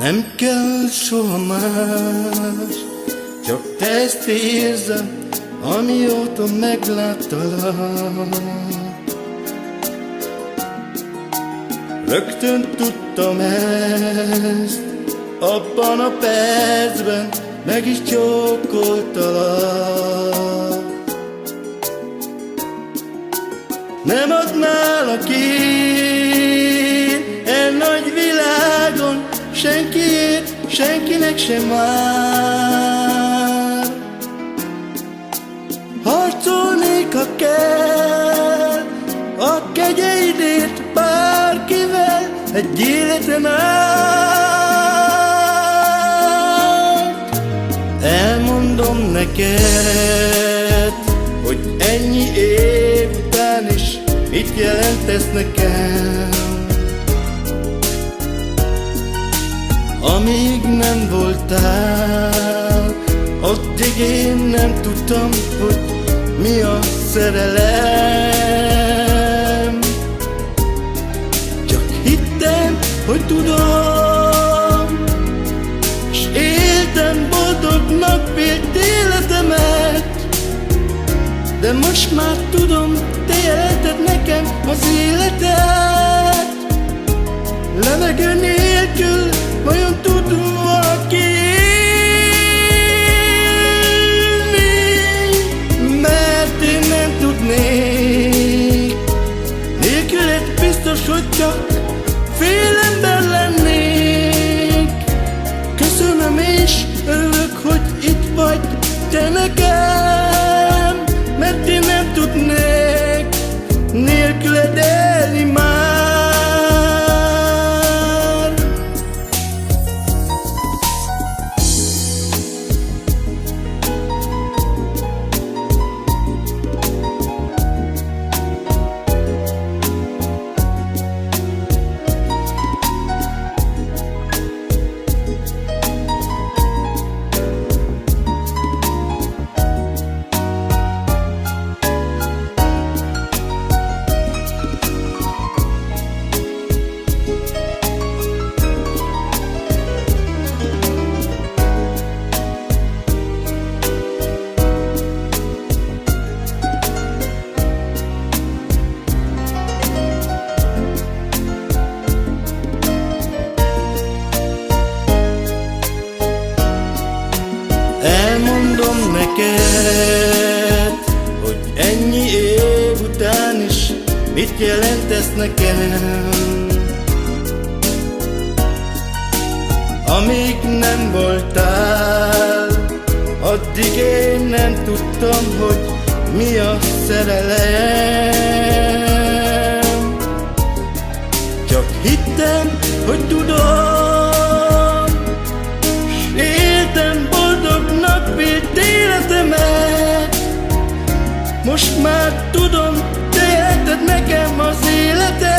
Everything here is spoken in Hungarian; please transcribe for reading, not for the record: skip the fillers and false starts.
Nem kell soha más, csak te ezt érzed, amióta megláttalak. Rögtön tudtam ezt, abban a percben meg is csókoltalak. Nem adnálak én e nagy világon senkiért, senkinek sem már. Harcolnék, ha kell, a kegyeidért bárkivel egy életen át. Elmondom neked, hogy ennyi év után is mit jelent ez nekem. Amíg nem voltál, addig én nem tudtam, hogy mi a szerelem. Csak hittem, hogy tudom, s éltem boldognak vélt életemet. De most már tudom, te jelented nekem az életet. Levegő nélkül vajon tud valaki élni? Mert én nem tudnék. Nélküled biztos, hogy csak fél ember lennék. Köszönöm és örülök, hogy itt vagy te nekem, mert én nem tudnék nélküled élni már. Elmondom neked, hogy ennyi év után is mit jelent ez nekem. Amíg nem voltál, addig én nem tudtam, hogy mi a szerelem. Csak hittem, hogy tudom, s éltem boldognak vélt életemet. Most már tudom, te jelented nekem az életet.